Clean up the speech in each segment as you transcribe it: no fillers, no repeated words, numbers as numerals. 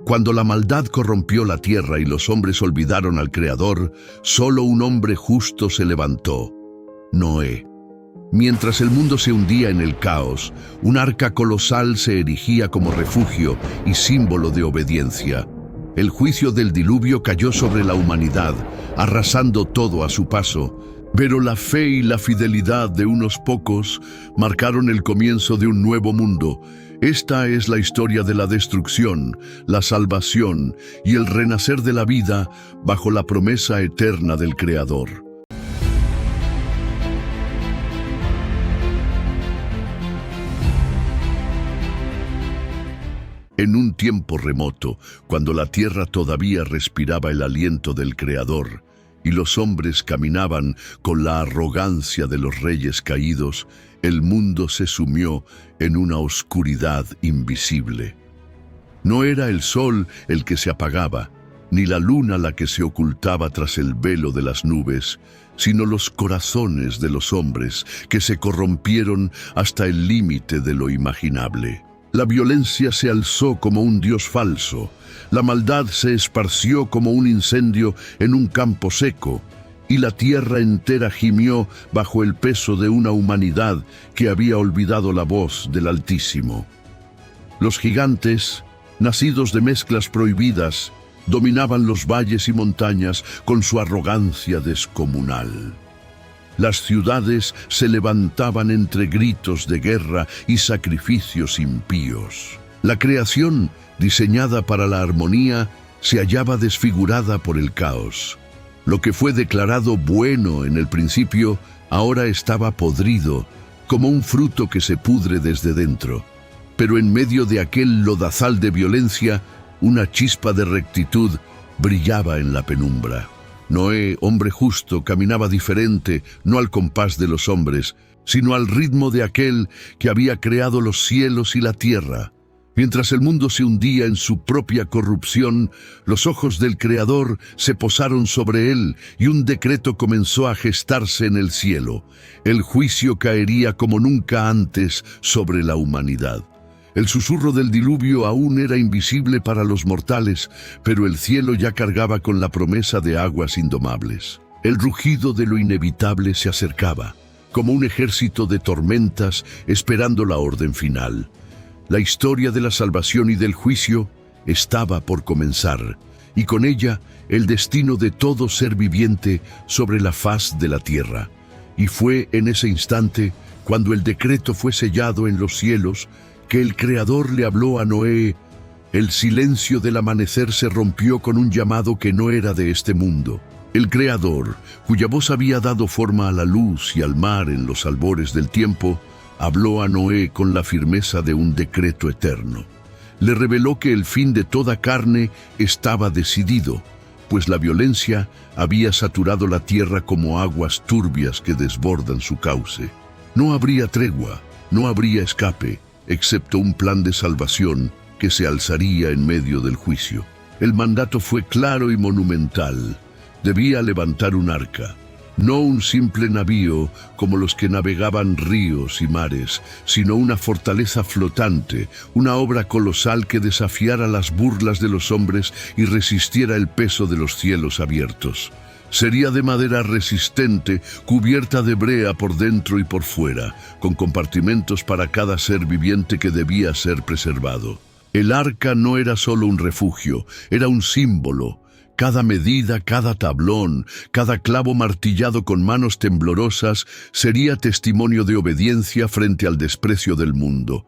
Cuando la maldad corrompió la tierra y los hombres olvidaron al Creador, solo un hombre justo se levantó: Noé. Mientras el mundo se hundía en el caos, un arca colosal se erigía como refugio y símbolo de obediencia. El juicio del diluvio cayó sobre la humanidad, arrasando todo a su paso, pero la fe y la fidelidad de unos pocos marcaron el comienzo de un nuevo mundo. Esta es la historia de la destrucción, la salvación y el renacer de la vida bajo la promesa eterna del Creador. En un tiempo remoto, cuando la tierra todavía respiraba el aliento del Creador y los hombres caminaban con la arrogancia de los reyes caídos, el mundo se sumió en una oscuridad invisible. No era el sol el que se apagaba, ni la luna la que se ocultaba tras el velo de las nubes, sino los corazones de los hombres que se corrompieron hasta el límite de lo imaginable. La violencia se alzó como un dios falso, la maldad se esparció como un incendio en un campo seco, y la tierra entera gimió bajo el peso de una humanidad que había olvidado la voz del Altísimo. Los gigantes, nacidos de mezclas prohibidas, dominaban los valles y montañas con su arrogancia descomunal. Las ciudades se levantaban entre gritos de guerra y sacrificios impíos. La creación, diseñada para la armonía, se hallaba desfigurada por el caos. Lo que fue declarado bueno en el principio, ahora estaba podrido, como un fruto que se pudre desde dentro. Pero en medio de aquel lodazal de violencia, una chispa de rectitud brillaba en la penumbra. Noé, hombre justo, caminaba diferente, no al compás de los hombres, sino al ritmo de aquel que había creado los cielos y la tierra. Mientras el mundo se hundía en su propia corrupción, los ojos del Creador se posaron sobre él y un decreto comenzó a gestarse en el cielo. El juicio caería como nunca antes sobre la humanidad. El susurro del diluvio aún era invisible para los mortales, pero el cielo ya cargaba con la promesa de aguas indomables. El rugido de lo inevitable se acercaba, como un ejército de tormentas esperando la orden final. La historia de la salvación y del juicio estaba por comenzar, y con ella el destino de todo ser viviente sobre la faz de la tierra. Y fue en ese instante, cuando el decreto fue sellado en los cielos, que el Creador le habló a Noé. El silencio del amanecer se rompió con un llamado que no era de este mundo. El Creador, cuya voz había dado forma a la luz y al mar en los albores del tiempo, habló a Noé con la firmeza de un decreto eterno. Le reveló que el fin de toda carne estaba decidido, pues la violencia había saturado la tierra como aguas turbias que desbordan su cauce. No habría tregua, no habría escape, excepto un plan de salvación que se alzaría en medio del juicio. El mandato fue claro y monumental. Debía levantar un arca, no un simple navío como los que navegaban ríos y mares, sino una fortaleza flotante, una obra colosal que desafiara las burlas de los hombres y resistiera el peso de los cielos abiertos. Sería de madera resistente, cubierta de brea por dentro y por fuera, con compartimentos para cada ser viviente que debía ser preservado. El arca no era solo un refugio, era un símbolo. Cada medida, cada tablón, cada clavo martillado con manos temblorosas sería testimonio de obediencia frente al desprecio del mundo.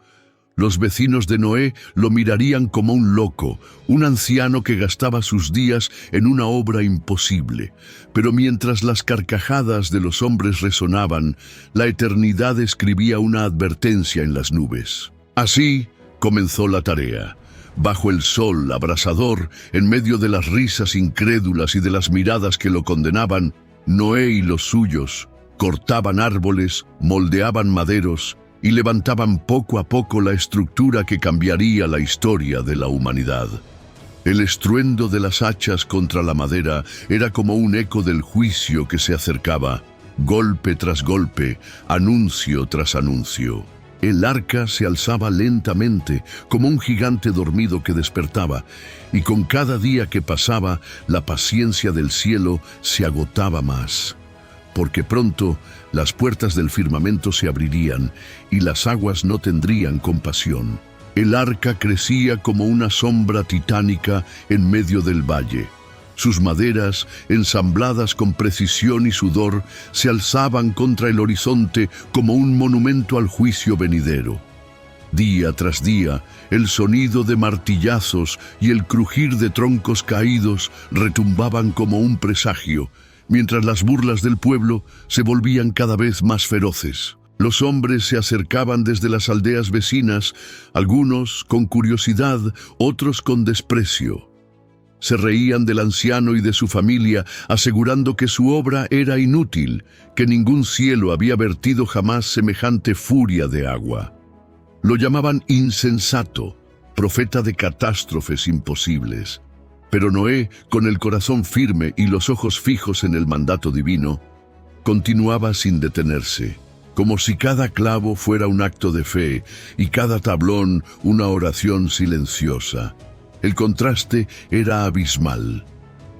Los vecinos de Noé lo mirarían como un loco, un anciano que gastaba sus días en una obra imposible. Pero mientras las carcajadas de los hombres resonaban, la eternidad escribía una advertencia en las nubes. Así comenzó la tarea. Bajo el sol abrasador, en medio de las risas incrédulas y de las miradas que lo condenaban, Noé y los suyos cortaban árboles, moldeaban maderos, y levantaban poco a poco la estructura que cambiaría la historia de la humanidad. El estruendo de las hachas contra la madera era como un eco del juicio que se acercaba, golpe tras golpe, anuncio tras anuncio. El arca se alzaba lentamente, como un gigante dormido que despertaba, y con cada día que pasaba, la paciencia del cielo se agotaba más, porque pronto las puertas del firmamento se abrirían y las aguas no tendrían compasión. El arca crecía como una sombra titánica en medio del valle. Sus maderas, ensambladas con precisión y sudor, se alzaban contra el horizonte como un monumento al juicio venidero. Día tras día, el sonido de martillazos y el crujir de troncos caídos retumbaban como un presagio, mientras las burlas del pueblo se volvían cada vez más feroces. Los hombres se acercaban desde las aldeas vecinas, algunos con curiosidad, otros con desprecio. Se reían del anciano y de su familia, asegurando que su obra era inútil, que ningún cielo había vertido jamás semejante furia de agua. Lo llamaban insensato, profeta de catástrofes imposibles. Pero Noé, con el corazón firme y los ojos fijos en el mandato divino, continuaba sin detenerse, como si cada clavo fuera un acto de fe y cada tablón una oración silenciosa. El contraste era abismal.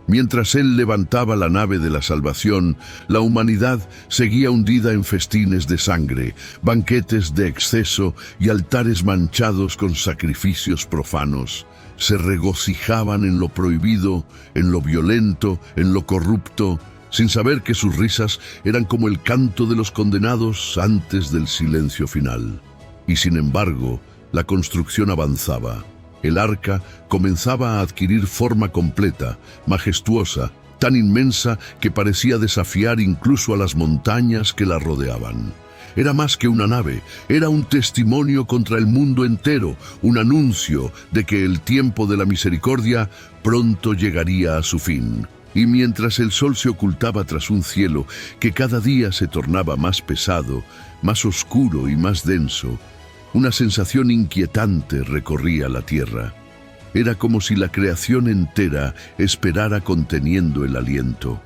Mientras él levantaba la nave de la salvación, la humanidad seguía hundida en festines de sangre, banquetes de exceso y altares manchados con sacrificios profanos. Se regocijaban en lo prohibido, en lo violento, en lo corrupto, sin saber que sus risas eran como el canto de los condenados antes del silencio final. Y sin embargo, la construcción avanzaba. El arca comenzaba a adquirir forma completa, majestuosa, tan inmensa que parecía desafiar incluso a las montañas que la rodeaban. Era más que una nave, era un testimonio contra el mundo entero, un anuncio de que el tiempo de la misericordia pronto llegaría a su fin. Y mientras el sol se ocultaba tras un cielo que cada día se tornaba más pesado, más oscuro y más denso, una sensación inquietante recorría la tierra. Era como si la creación entera esperara conteniendo el aliento,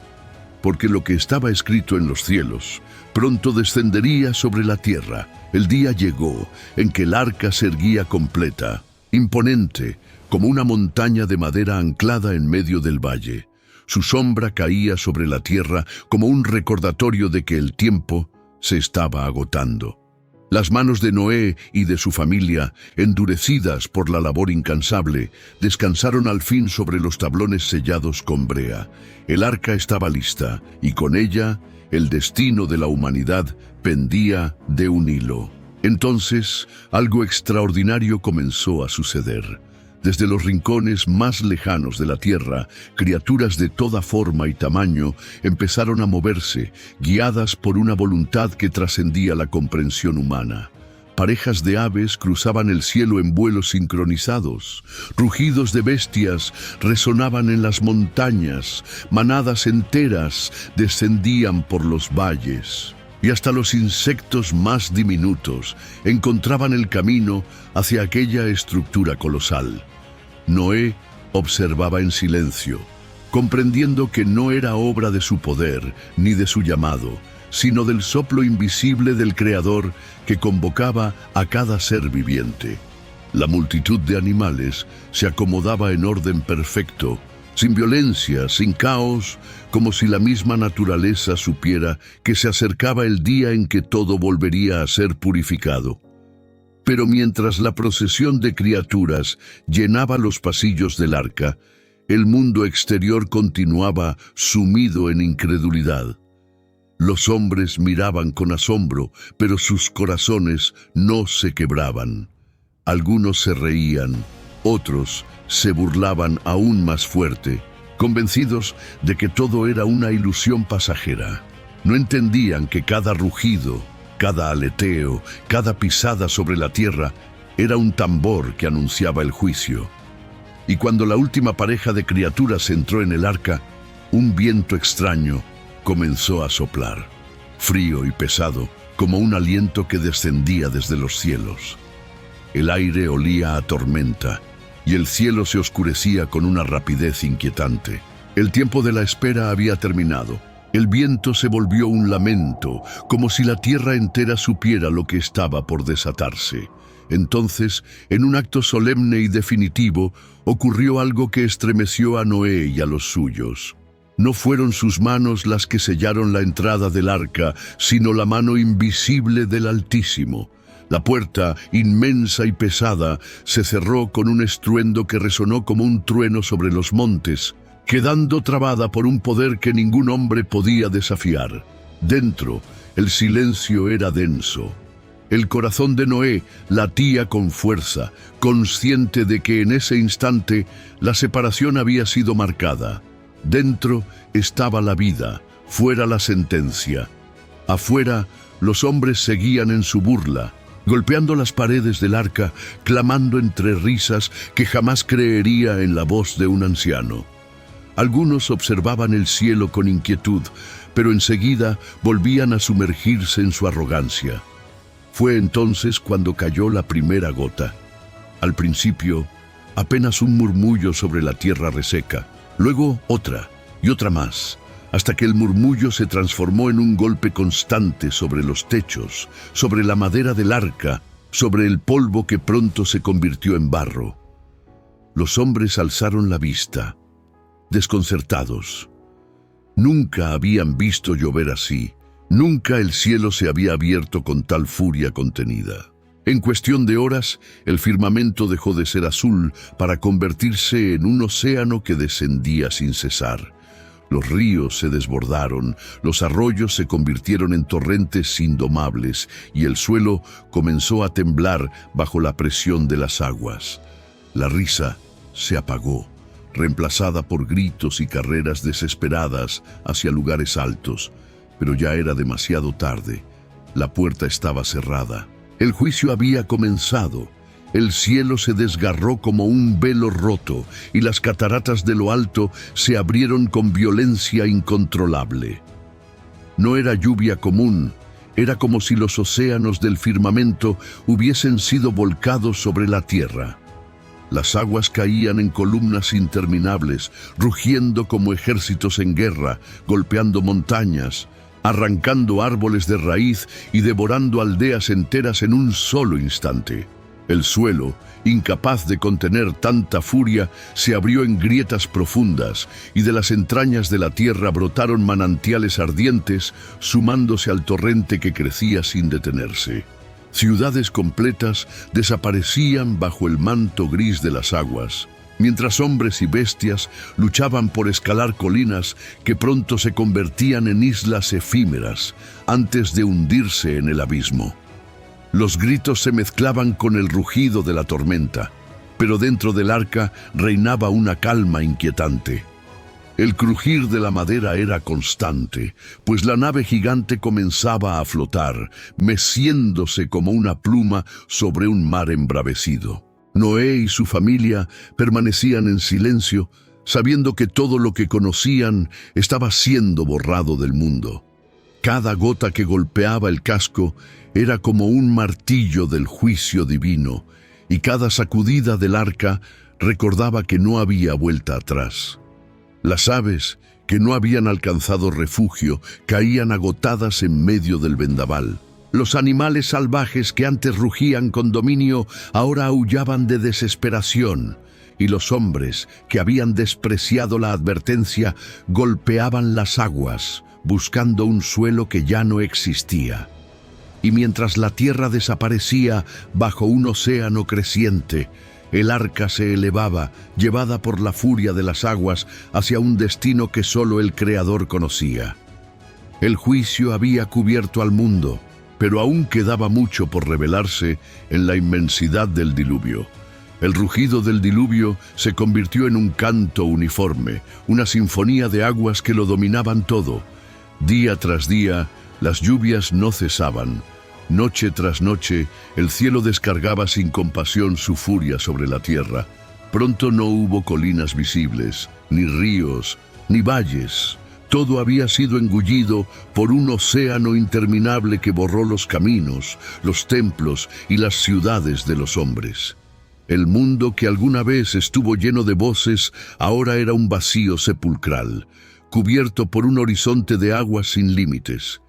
porque lo que estaba escrito en los cielos pronto descendería sobre la tierra. El día llegó en que el arca se erguía completa, imponente, como una montaña de madera anclada en medio del valle. Su sombra caía sobre la tierra como un recordatorio de que el tiempo se estaba agotando. Las manos de Noé y de su familia, endurecidas por la labor incansable, descansaron al fin sobre los tablones sellados con brea. El arca estaba lista, y con ella, el destino de la humanidad pendía de un hilo. Entonces, algo extraordinario comenzó a suceder. Desde los rincones más lejanos de la tierra, criaturas de toda forma y tamaño empezaron a moverse, guiadas por una voluntad que trascendía la comprensión humana. Parejas de aves cruzaban el cielo en vuelos sincronizados. Rugidos de bestias resonaban en las montañas. Manadas enteras descendían por los valles. Y hasta los insectos más diminutos encontraban el camino hacia aquella estructura colosal. Noé observaba en silencio, comprendiendo que no era obra de su poder ni de su llamado, sino del soplo invisible del Creador que convocaba a cada ser viviente. La multitud de animales se acomodaba en orden perfecto, sin violencia, sin caos, como si la misma naturaleza supiera que se acercaba el día en que todo volvería a ser purificado. Pero mientras la procesión de criaturas llenaba los pasillos del arca, el mundo exterior continuaba sumido en incredulidad. Los hombres miraban con asombro, pero sus corazones no se quebraban. Algunos se reían, otros se burlaban aún más fuerte, convencidos de que todo era una ilusión pasajera. No entendían que cada rugido, cada aleteo, cada pisada sobre la tierra era un tambor que anunciaba el juicio. Y cuando la última pareja de criaturas entró en el arca, un viento extraño comenzó a soplar, frío y pesado, como un aliento que descendía desde los cielos. El aire olía a tormenta, y el cielo se oscurecía con una rapidez inquietante. El tiempo de la espera había terminado. El viento se volvió un lamento, como si la tierra entera supiera lo que estaba por desatarse. Entonces, en un acto solemne y definitivo, ocurrió algo que estremeció a Noé y a los suyos. No fueron sus manos las que sellaron la entrada del arca, sino la mano invisible del Altísimo. La puerta, inmensa y pesada, se cerró con un estruendo que resonó como un trueno sobre los montes, quedando trabada por un poder que ningún hombre podía desafiar. Dentro, el silencio era denso. El corazón de Noé latía con fuerza, consciente de que en ese instante la separación había sido marcada. Dentro estaba la vida, fuera la sentencia. Afuera, los hombres seguían en su burla, golpeando las paredes del arca, clamando entre risas que jamás creería en la voz de un anciano. Algunos observaban el cielo con inquietud, pero enseguida volvían a sumergirse en su arrogancia. Fue entonces cuando cayó la primera gota. Al principio, apenas un murmullo sobre la tierra reseca, luego otra y otra más, hasta que el murmullo se transformó en un golpe constante sobre los techos, sobre la madera del arca, sobre el polvo que pronto se convirtió en barro. Los hombres alzaron la vista, desconcertados. Nunca habían visto llover así. Nunca el cielo se había abierto con tal furia contenida. En cuestión de horas, el firmamento dejó de ser azul para convertirse en un océano que descendía sin cesar. Los ríos se desbordaron, los arroyos se convirtieron en torrentes indomables y el suelo comenzó a temblar bajo la presión de las aguas. La risa se apagó, reemplazada por gritos y carreras desesperadas hacia lugares altos. Pero ya era demasiado tarde. La puerta estaba cerrada. El juicio había comenzado. El cielo se desgarró como un velo roto y las cataratas de lo alto se abrieron con violencia incontrolable. No era lluvia común, era como si los océanos del firmamento hubiesen sido volcados sobre la tierra. Las aguas caían en columnas interminables, rugiendo como ejércitos en guerra, golpeando montañas, arrancando árboles de raíz y devorando aldeas enteras en un solo instante. El suelo, incapaz de contener tanta furia, se abrió en grietas profundas y de las entrañas de la tierra brotaron manantiales ardientes, sumándose al torrente que crecía sin detenerse. Ciudades completas desaparecían bajo el manto gris de las aguas, mientras hombres y bestias luchaban por escalar colinas que pronto se convertían en islas efímeras antes de hundirse en el abismo. Los gritos se mezclaban con el rugido de la tormenta, pero dentro del arca reinaba una calma inquietante. El crujir de la madera era constante, pues la nave gigante comenzaba a flotar, meciéndose como una pluma sobre un mar embravecido. Noé y su familia permanecían en silencio, sabiendo que todo lo que conocían estaba siendo borrado del mundo. Cada gota que golpeaba el casco era como un martillo del juicio divino, y cada sacudida del arca recordaba que no había vuelta atrás. Las aves, que no habían alcanzado refugio, caían agotadas en medio del vendaval. Los animales salvajes que antes rugían con dominio ahora aullaban de desesperación, y los hombres que habían despreciado la advertencia golpeaban las aguas, buscando un suelo que ya no existía. Y mientras la tierra desaparecía bajo un océano creciente, el arca se elevaba, llevada por la furia de las aguas, hacia un destino que solo el Creador conocía. El juicio había cubierto al mundo, pero aún quedaba mucho por revelarse en la inmensidad del diluvio. El rugido del diluvio se convirtió en un canto uniforme, una sinfonía de aguas que lo dominaban todo. Día tras día, las lluvias no cesaban. Noche tras noche, el cielo descargaba sin compasión su furia sobre la tierra. Pronto no hubo colinas visibles, ni ríos, ni valles. Todo había sido engullido por un océano interminable que borró los caminos, los templos y las ciudades de los hombres. El mundo que alguna vez estuvo lleno de voces, ahora era un vacío sepulcral, cubierto por un horizonte de aguas sin límites.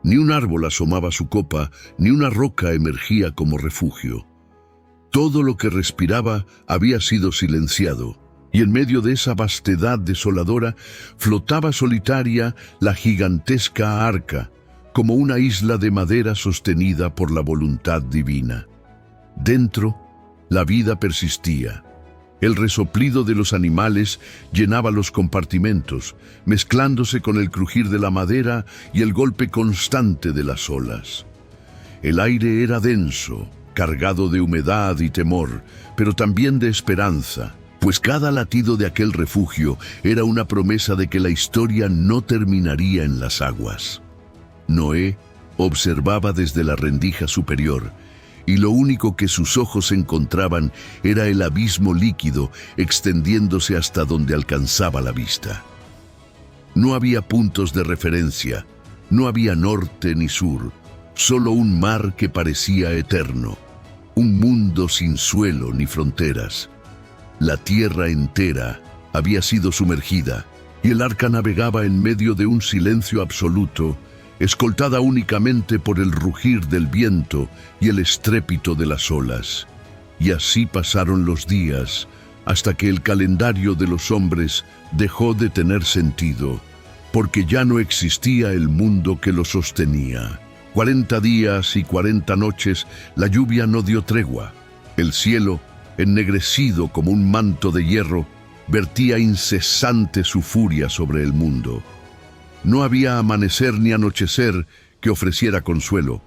Ni un árbol asomaba su copa, ni una roca emergía como refugio. Todo lo que respiraba había sido silenciado, y en medio de esa vastedad desoladora flotaba solitaria la gigantesca arca, como una isla de madera sostenida por la voluntad divina. Dentro, la vida persistía. El resoplido de los animales llenaba los compartimentos, mezclándose con el crujir de la madera y el golpe constante de las olas. El aire era denso, cargado de humedad y temor, pero también de esperanza, pues cada latido de aquel refugio era una promesa de que la historia no terminaría en las aguas. Noé observaba desde la rendija superior, y lo único que sus ojos encontraban era el abismo líquido extendiéndose hasta donde alcanzaba la vista. No había puntos de referencia, no había norte ni sur, solo un mar que parecía eterno, un mundo sin suelo ni fronteras. La tierra entera había sido sumergida, y el arca navegaba en medio de un silencio absoluto, escoltada únicamente por el rugir del viento y el estrépito de las olas. Y así pasaron los días, hasta que el calendario de los hombres dejó de tener sentido, porque ya no existía el mundo que lo sostenía. 40 días y 40 noches la lluvia no dio tregua. El cielo, ennegrecido como un manto de hierro, vertía incesante su furia sobre el mundo. No había amanecer ni anochecer que ofreciera consuelo,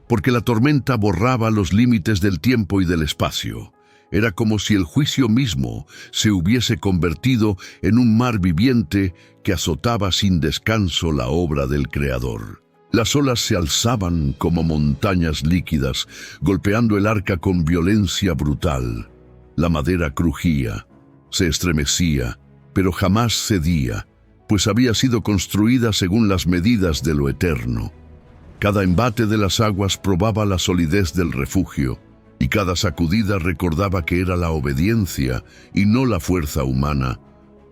porque la tormenta borraba los límites del tiempo y del espacio. Era como si el juicio mismo se hubiese convertido en un mar viviente que azotaba sin descanso la obra del Creador. Las olas se alzaban como montañas líquidas, golpeando el arca con violencia brutal. La madera crujía, se estremecía, pero jamás cedía, pues había sido construida según las medidas de lo eterno. Cada embate de las aguas probaba la solidez del refugio, y cada sacudida recordaba que era la obediencia y no la fuerza humana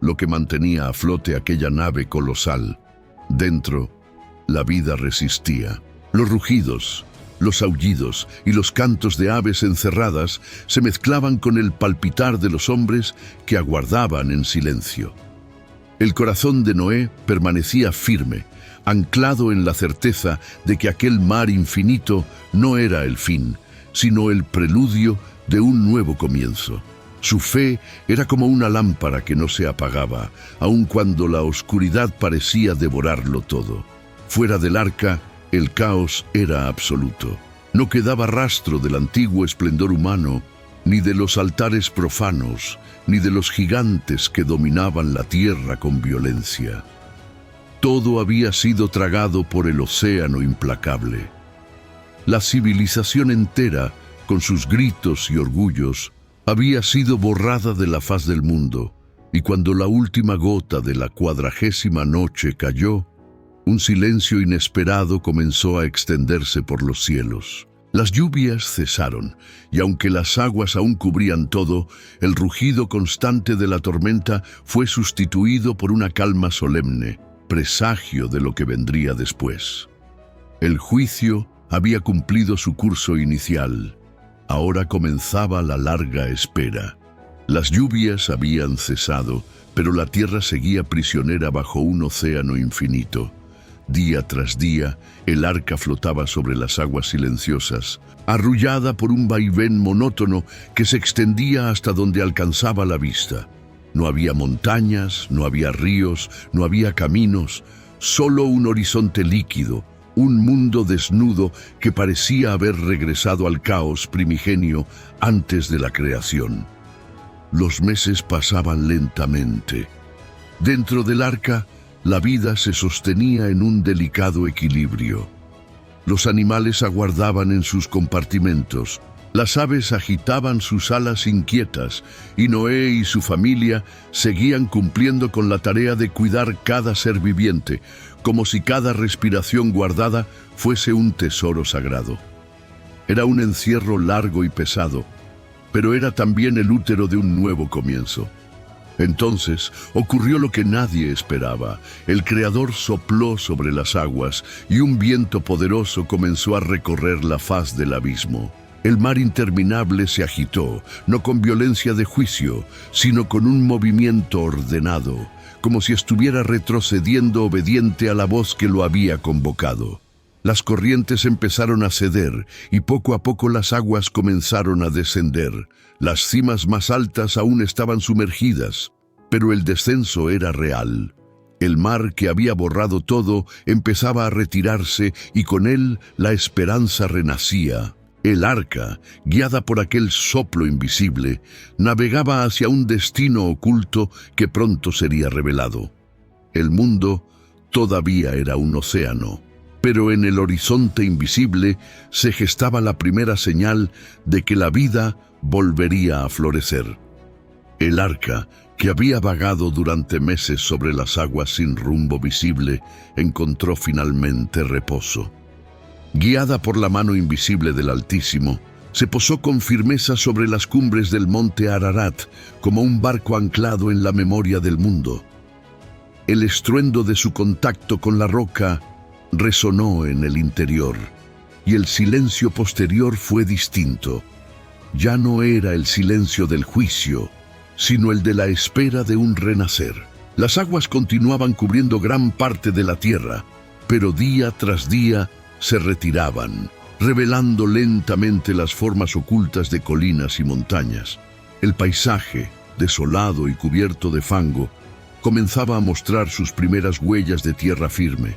lo que mantenía a flote aquella nave colosal. Dentro, la vida resistía. Los rugidos, los aullidos y los cantos de aves encerradas se mezclaban con el palpitar de los hombres que aguardaban en silencio. El corazón de Noé permanecía firme, anclado en la certeza de que aquel mar infinito no era el fin, sino el preludio de un nuevo comienzo. Su fe era como una lámpara que no se apagaba, aun cuando la oscuridad parecía devorarlo todo. Fuera del arca, el caos era absoluto. No quedaba rastro del antiguo esplendor humano, ni de los altares profanos, ni de los gigantes que dominaban la tierra con violencia. Todo había sido tragado por el océano implacable. La civilización entera, con sus gritos y orgullos, había sido borrada de la faz del mundo, y cuando la última gota de la 40ª noche cayó, un silencio inesperado comenzó a extenderse por los cielos. Las lluvias cesaron, y aunque las aguas aún cubrían todo, el rugido constante de la tormenta fue sustituido por una calma solemne, presagio de lo que vendría después. El juicio había cumplido su curso inicial. Ahora comenzaba la larga espera. Las lluvias habían cesado, pero la tierra seguía prisionera bajo un océano infinito. Día tras día, el arca flotaba sobre las aguas silenciosas, arrullada por un vaivén monótono que se extendía hasta donde alcanzaba la vista. No había montañas, no había ríos, no había caminos, solo un horizonte líquido, un mundo desnudo que parecía haber regresado al caos primigenio antes de la creación. Los meses pasaban lentamente. Dentro del arca, la vida se sostenía en un delicado equilibrio. Los animales aguardaban en sus compartimentos, las aves agitaban sus alas inquietas y Noé y su familia seguían cumpliendo con la tarea de cuidar cada ser viviente, como si cada respiración guardada fuese un tesoro sagrado. Era un encierro largo y pesado, pero era también el útero de un nuevo comienzo. Entonces ocurrió lo que nadie esperaba. El Creador sopló sobre las aguas y un viento poderoso comenzó a recorrer la faz del abismo. El mar interminable se agitó, no con violencia de juicio, sino con un movimiento ordenado, como si estuviera retrocediendo obediente a la voz que lo había convocado. Las corrientes empezaron a ceder y poco a poco las aguas comenzaron a descender. Las cimas más altas aún estaban sumergidas, pero el descenso era real. El mar que había borrado todo empezaba a retirarse y con él la esperanza renacía. El arca, guiada por aquel soplo invisible, navegaba hacia un destino oculto que pronto sería revelado. El mundo todavía era un océano, pero en el horizonte invisible se gestaba la primera señal de que la vida volvería a florecer. El arca, que había vagado durante meses sobre las aguas sin rumbo visible, encontró finalmente reposo. Guiada por la mano invisible del Altísimo, se posó con firmeza sobre las cumbres del monte Ararat, como un barco anclado en la memoria del mundo. El estruendo de su contacto con la roca resonó en el interior, y el silencio posterior fue distinto. Ya no era el silencio del juicio, sino el de la espera de un renacer. Las aguas continuaban cubriendo gran parte de la tierra, pero día tras día se retiraban, revelando lentamente las formas ocultas de colinas y montañas. El paisaje, desolado y cubierto de fango, comenzaba a mostrar sus primeras huellas de tierra firme.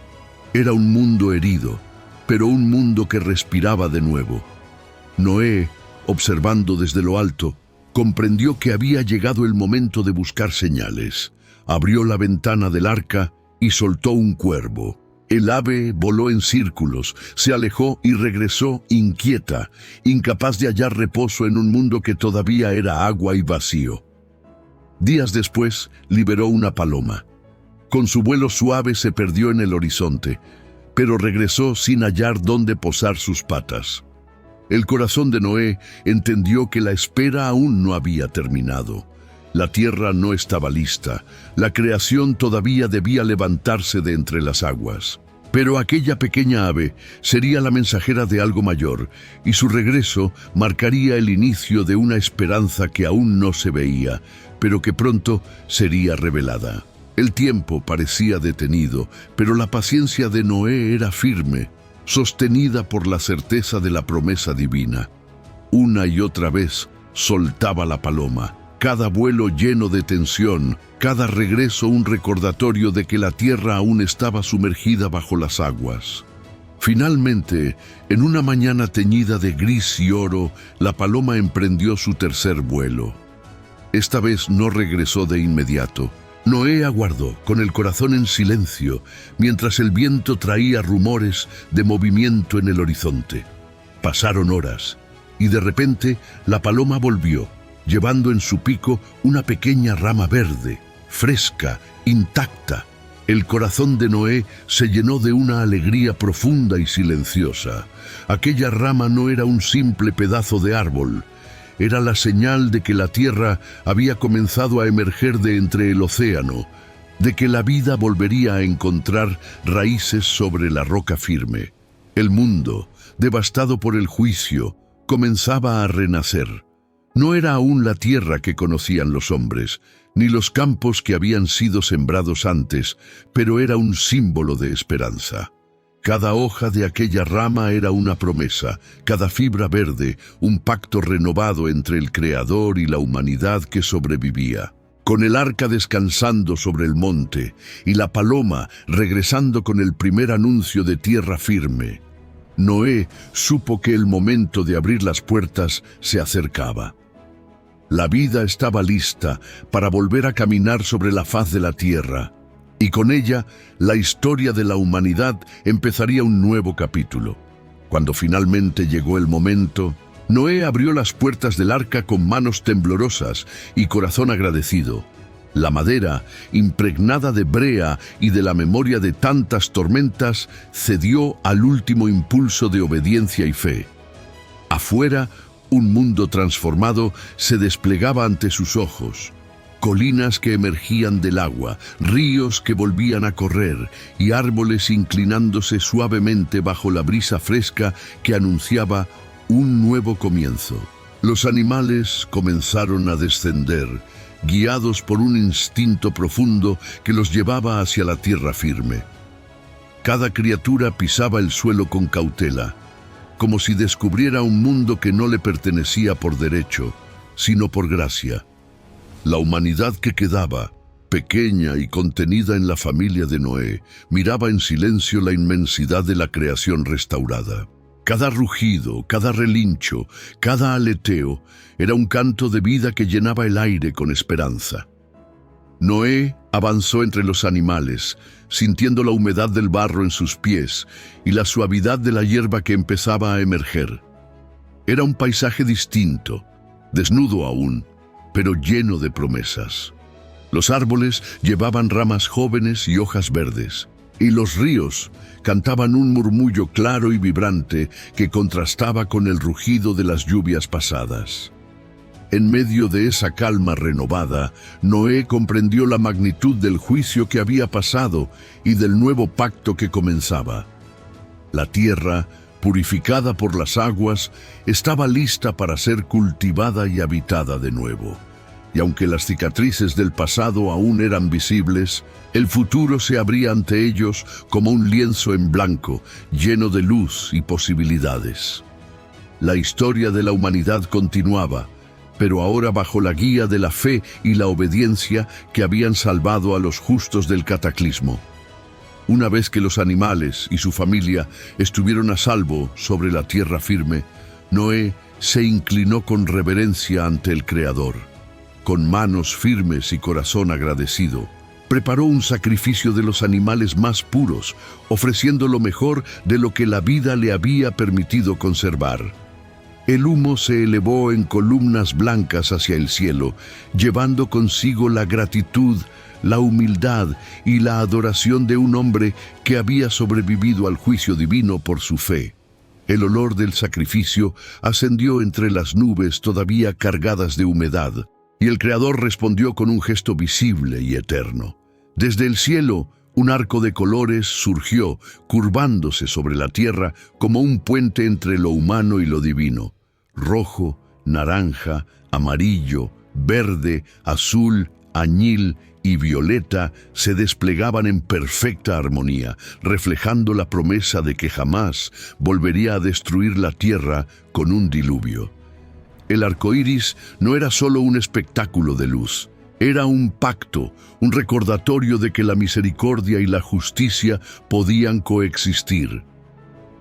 Era un mundo herido, pero un mundo que respiraba de nuevo. Noé, observando desde lo alto, comprendió que había llegado el momento de buscar señales. Abrió la ventana del arca y soltó un cuervo. El ave voló en círculos, se alejó y regresó inquieta, incapaz de hallar reposo en un mundo que todavía era agua y vacío. Días después, liberó una paloma. Con su vuelo suave se perdió en el horizonte, pero regresó sin hallar dónde posar sus patas. El corazón de Noé entendió que la espera aún no había terminado. La tierra no estaba lista, la creación todavía debía levantarse de entre las aguas. Pero aquella pequeña ave sería la mensajera de algo mayor, y su regreso marcaría el inicio de una esperanza que aún no se veía, pero que pronto sería revelada. El tiempo parecía detenido, pero la paciencia de Noé era firme, sostenida por la certeza de la promesa divina. Una y otra vez soltaba la paloma, cada vuelo lleno de tensión, cada regreso un recordatorio de que la tierra aún estaba sumergida bajo las aguas. Finalmente, en una mañana teñida de gris y oro, la paloma emprendió su tercer vuelo. Esta vez no regresó de inmediato. Noé aguardó, con el corazón en silencio, mientras el viento traía rumores de movimiento en el horizonte. Pasaron horas, y de repente la paloma volvió, llevando en su pico una pequeña rama verde, fresca, intacta. El corazón de Noé se llenó de una alegría profunda y silenciosa. Aquella rama no era un simple pedazo de árbol, era la señal de que la tierra había comenzado a emerger de entre el océano, de que la vida volvería a encontrar raíces sobre la roca firme. El mundo, devastado por el juicio, comenzaba a renacer. No era aún la tierra que conocían los hombres, ni los campos que habían sido sembrados antes, pero era un símbolo de esperanza. Cada hoja de aquella rama era una promesa, cada fibra verde, un pacto renovado entre el Creador y la humanidad que sobrevivía. Con el arca descansando sobre el monte y la paloma regresando con el primer anuncio de tierra firme, Noé supo que el momento de abrir las puertas se acercaba. La vida estaba lista para volver a caminar sobre la faz de la tierra, y con ella la historia de la humanidad empezaría un nuevo capítulo. Cuando finalmente llegó el momento, Noé abrió las puertas del arca con manos temblorosas y corazón agradecido. La madera, impregnada de brea y de la memoria de tantas tormentas, cedió al último impulso de obediencia y fe. Afuera, un mundo transformado se desplegaba ante sus ojos. colinas que emergían del agua, ríos que volvían a correr y árboles inclinándose suavemente bajo la brisa fresca que anunciaba un nuevo comienzo. Los animales comenzaron a descender, guiados por un instinto profundo que los llevaba hacia la tierra firme. Cada criatura pisaba el suelo con cautela, como si descubriera un mundo que no le pertenecía por derecho, sino por gracia. La humanidad que quedaba, pequeña y contenida en la familia de Noé, miraba en silencio la inmensidad de la creación restaurada. Cada rugido, cada relincho, cada aleteo era un canto de vida que llenaba el aire con esperanza. Noé avanzó entre los animales, sintiendo la humedad del barro en sus pies y la suavidad de la hierba que empezaba a emerger. Era un paisaje distinto, desnudo aún, pero lleno de promesas. Los árboles llevaban ramas jóvenes y hojas verdes, y los ríos cantaban un murmullo claro y vibrante que contrastaba con el rugido de las lluvias pasadas. En medio de esa calma renovada, Noé comprendió la magnitud del juicio que había pasado y del nuevo pacto que comenzaba. La tierra, purificada por las aguas, estaba lista para ser cultivada y habitada de nuevo. Y aunque las cicatrices del pasado aún eran visibles, el futuro se abría ante ellos como un lienzo en blanco, lleno de luz y posibilidades. La historia de la humanidad continuaba, pero ahora bajo la guía de la fe y la obediencia que habían salvado a los justos del cataclismo. Una vez que los animales y su familia estuvieron a salvo sobre la tierra firme, Noé se inclinó con reverencia ante el Creador. Con manos firmes y corazón agradecido, preparó un sacrificio de los animales más puros, ofreciendo lo mejor de lo que la vida le había permitido conservar. El humo se elevó en columnas blancas hacia el cielo, llevando consigo la gratitud, la humildad y la adoración de un hombre que había sobrevivido al juicio divino por su fe. El olor del sacrificio ascendió entre las nubes todavía cargadas de humedad, y el Creador respondió con un gesto visible y eterno. Desde el cielo, un arco de colores surgió, curvándose sobre la tierra como un puente entre lo humano y lo divino. Rojo, naranja, amarillo, verde, azul, añil y violeta se desplegaban en perfecta armonía, reflejando la promesa de que jamás volvería a destruir la tierra con un diluvio. El arco iris no era solo un espectáculo de luz, era un pacto, un recordatorio de que la misericordia y la justicia podían coexistir.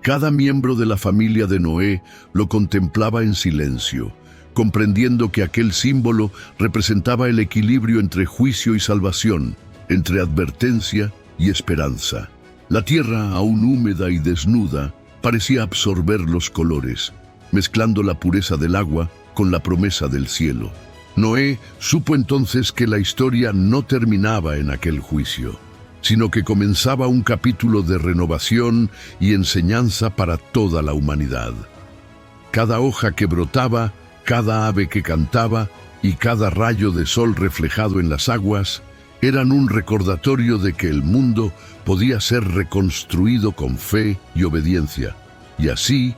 Cada miembro de la familia de Noé lo contemplaba en silencio, comprendiendo que aquel símbolo representaba el equilibrio entre juicio y salvación, entre advertencia y esperanza. La tierra, aún húmeda y desnuda, parecía absorber los colores, mezclando la pureza del agua con la promesa del cielo. Noé supo entonces que la historia no terminaba en aquel juicio, sino que comenzaba un capítulo de renovación y enseñanza para toda la humanidad. Cada hoja que brotaba, cada ave que cantaba y cada rayo de sol reflejado en las aguas eran un recordatorio de que el mundo podía ser reconstruido con fe y obediencia. Y así,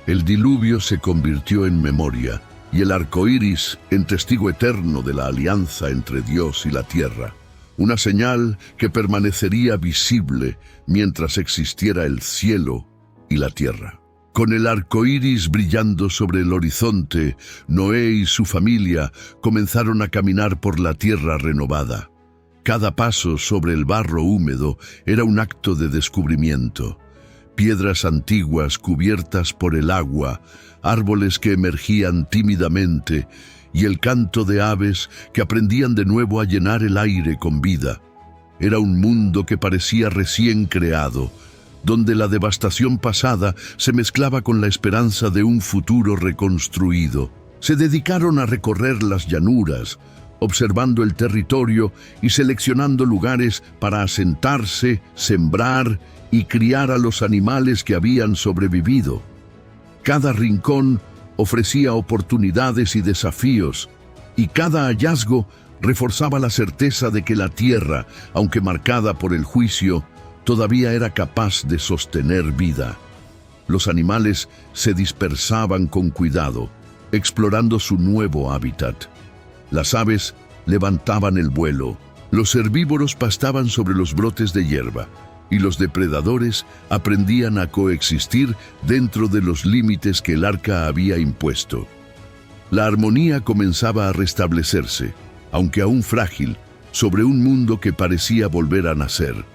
el diluvio se convirtió en memoria y el arco iris en testigo eterno de la alianza entre Dios y la tierra. Una señal que permanecería visible mientras existiera el cielo y la tierra. Con el arco iris brillando sobre el horizonte, Noé y su familia comenzaron a caminar por la tierra renovada. Cada paso sobre el barro húmedo era un acto de descubrimiento. Piedras antiguas cubiertas por el agua, árboles que emergían tímidamente y el canto de aves que aprendían de nuevo a llenar el aire con vida. Era un mundo que parecía recién creado, donde la devastación pasada se mezclaba con la esperanza de un futuro reconstruido. Se dedicaron a recorrer las llanuras, observando el territorio y seleccionando lugares para asentarse, sembrar y criar a los animales que habían sobrevivido. Cada rincón ofrecía oportunidades y desafíos, y cada hallazgo reforzaba la certeza de que la tierra, aunque marcada por el juicio, todavía era capaz de sostener vida. Los animales se dispersaban con cuidado, explorando su nuevo hábitat. Las aves levantaban el vuelo, los herbívoros pastaban sobre los brotes de hierba, y los depredadores aprendían a coexistir dentro de los límites que el arca había impuesto. La armonía comenzaba a restablecerse, aunque aún frágil, sobre un mundo que parecía volver a nacer.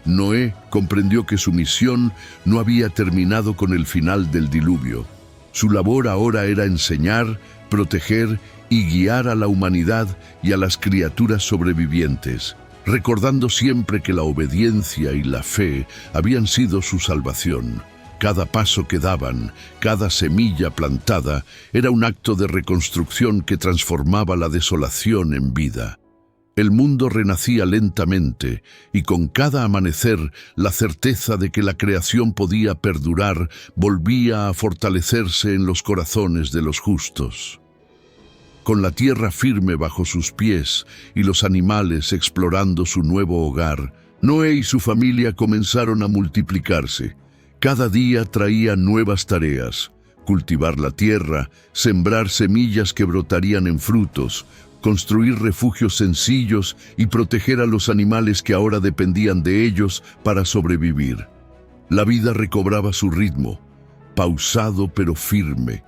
Noé comprendió que su misión no había terminado con el final del diluvio. Su labor ahora era enseñar, proteger y guiar a la humanidad y a las criaturas sobrevivientes, recordando siempre que la obediencia y la fe habían sido su salvación. Cada paso que daban, cada semilla plantada, era un acto de reconstrucción que transformaba la desolación en vida. El mundo renacía lentamente, y con cada amanecer la certeza de que la creación podía perdurar volvía a fortalecerse en los corazones de los justos. Con la tierra firme bajo sus pies y los animales explorando su nuevo hogar, Noé y su familia comenzaron a multiplicarse. Cada día traía nuevas tareas: cultivar la tierra, sembrar semillas que brotarían en frutos, construir refugios sencillos y proteger a los animales que ahora dependían de ellos para sobrevivir. La vida recobraba su ritmo, pausado pero firme,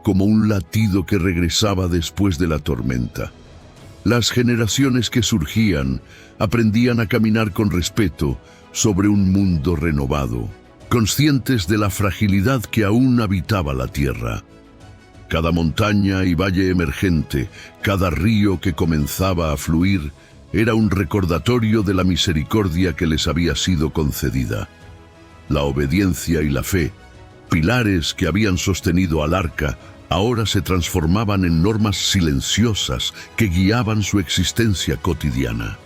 como un latido que regresaba después de la tormenta. Las generaciones que surgían aprendían a caminar con respeto sobre un mundo renovado, conscientes de la fragilidad que aún habitaba la tierra. Cada montaña y valle emergente, cada río que comenzaba a fluir, era un recordatorio de la misericordia que les había sido concedida. La obediencia y la fe, pilares que habían sostenido al arca, ahora se transformaban en normas silenciosas que guiaban su existencia cotidiana.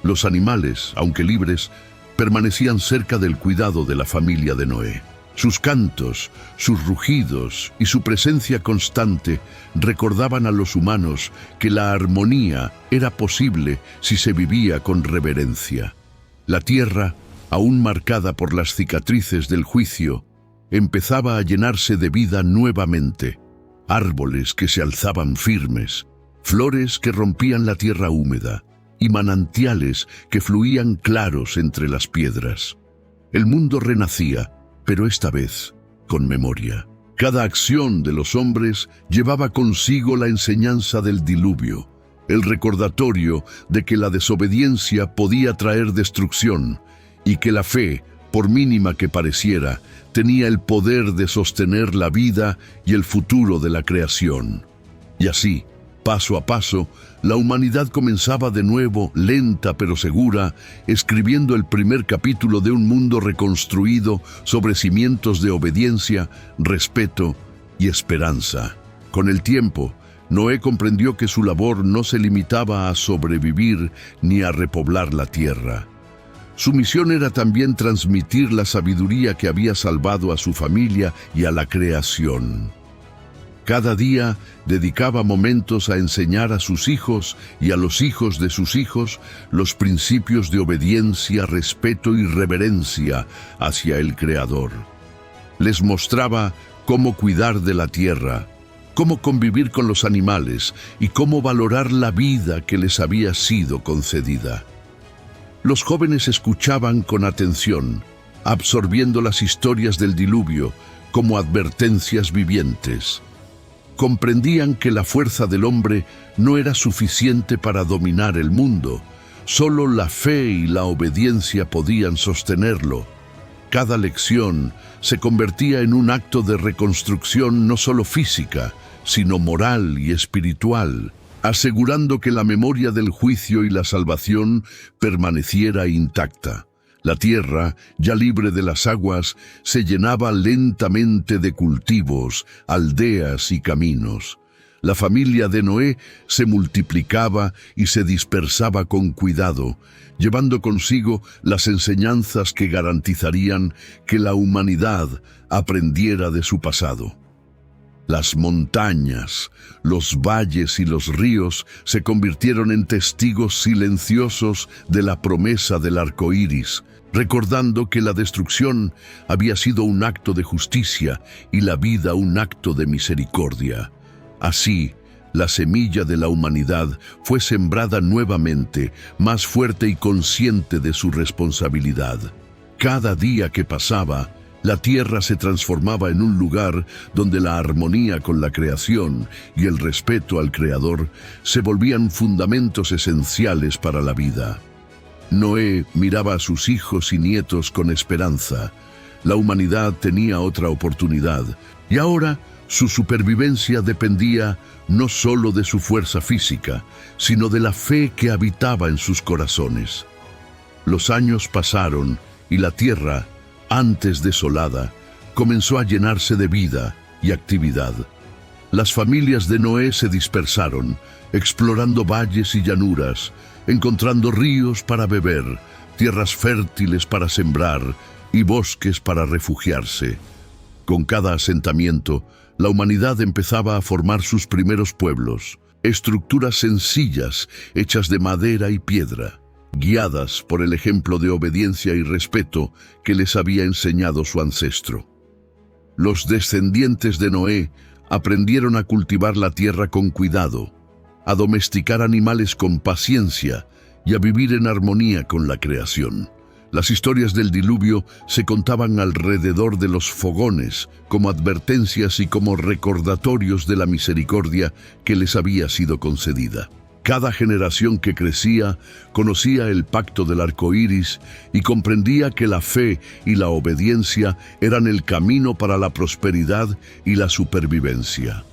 Los animales, aunque libres, permanecían cerca del cuidado de la familia de Noé. Sus cantos, sus rugidos y su presencia constante recordaban a los humanos que la armonía era posible si se vivía con reverencia. La tierra, aún marcada por las cicatrices del juicio, empezaba a llenarse de vida nuevamente. Árboles que se alzaban firmes, flores que rompían la tierra húmeda y manantiales que fluían claros entre las piedras. El mundo renacía, pero esta vez con memoria. Cada acción de los hombres llevaba consigo la enseñanza del diluvio, el recordatorio de que la desobediencia podía traer destrucción y que la fe, por mínima que pareciera, tenía el poder de sostener la vida y el futuro de la creación. Y así, paso a paso, la humanidad comenzaba de nuevo, lenta pero segura, escribiendo el primer capítulo de un mundo reconstruido sobre cimientos de obediencia, respeto y esperanza. Con el tiempo, Noé comprendió que su labor no se limitaba a sobrevivir ni a repoblar la tierra. Su misión era también transmitir la sabiduría que había salvado a su familia y a la creación. Cada día dedicaba momentos a enseñar a sus hijos y a los hijos de sus hijos los principios de obediencia, respeto y reverencia hacia el Creador. Les mostraba cómo cuidar de la tierra, cómo convivir con los animales y cómo valorar la vida que les había sido concedida. Los jóvenes escuchaban con atención, absorbiendo las historias del diluvio como advertencias vivientes. Comprendían que la fuerza del hombre no era suficiente para dominar el mundo. Solo la fe y la obediencia podían sostenerlo. Cada lección se convertía en un acto de reconstrucción no solo física, sino moral y espiritual, asegurando que la memoria del juicio y la salvación permaneciera intacta. La tierra, ya libre de las aguas, se llenaba lentamente de cultivos, aldeas y caminos. La familia de Noé se multiplicaba y se dispersaba con cuidado, llevando consigo las enseñanzas que garantizarían que la humanidad aprendiera de su pasado. Las montañas, los valles y los ríos se convirtieron en testigos silenciosos de la promesa del arco iris, recordando que la destrucción había sido un acto de justicia y la vida un acto de misericordia. Así, la semilla de la humanidad fue sembrada nuevamente, más fuerte y consciente de su responsabilidad. Cada día que pasaba, la tierra se transformaba en un lugar donde la armonía con la creación y el respeto al Creador se volvían fundamentos esenciales para la vida. Noé miraba a sus hijos y nietos con esperanza. La humanidad tenía otra oportunidad, y ahora su supervivencia dependía no solo de su fuerza física, sino de la fe que habitaba en sus corazones. Los años pasaron y la tierra, antes desolada, comenzó a llenarse de vida y actividad. Las familias de Noé se dispersaron, explorando valles y llanuras, encontrando ríos para beber, tierras fértiles para sembrar y bosques para refugiarse. Con cada asentamiento, la humanidad empezaba a formar sus primeros pueblos, estructuras sencillas hechas de madera y piedra, guiadas por el ejemplo de obediencia y respeto que les había enseñado su ancestro. Los descendientes de Noé aprendieron a cultivar la tierra con cuidado, a domesticar animales con paciencia y a vivir en armonía con la creación. Las historias del diluvio se contaban alrededor de los fogones como advertencias y como recordatorios de la misericordia que les había sido concedida. Cada generación que crecía conocía el pacto del arco iris y comprendía que la fe y la obediencia eran el camino para la prosperidad y la supervivencia.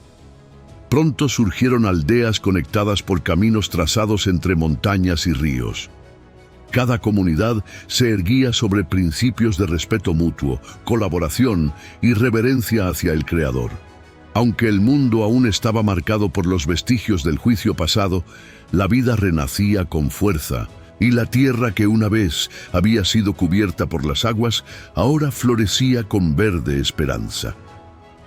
Pronto surgieron aldeas conectadas por caminos trazados entre montañas y ríos. Cada comunidad se erguía sobre principios de respeto mutuo, colaboración y reverencia hacia el Creador. Aunque el mundo aún estaba marcado por los vestigios del juicio pasado, la vida renacía con fuerza, y la tierra que una vez había sido cubierta por las aguas, ahora florecía con verde esperanza.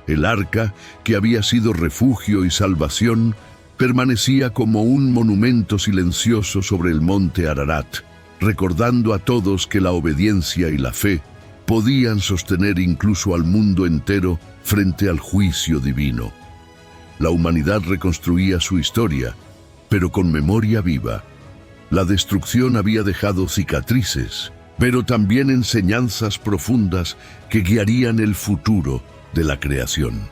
El arca, que había sido refugio y salvación, permanecía como un monumento silencioso sobre el monte Ararat, recordando a todos que la obediencia y la fe podían sostener incluso al mundo entero frente al juicio divino. La humanidad reconstruía su historia, pero con memoria viva. La destrucción había dejado cicatrices, pero también enseñanzas profundas que guiarían el futuro de la creación.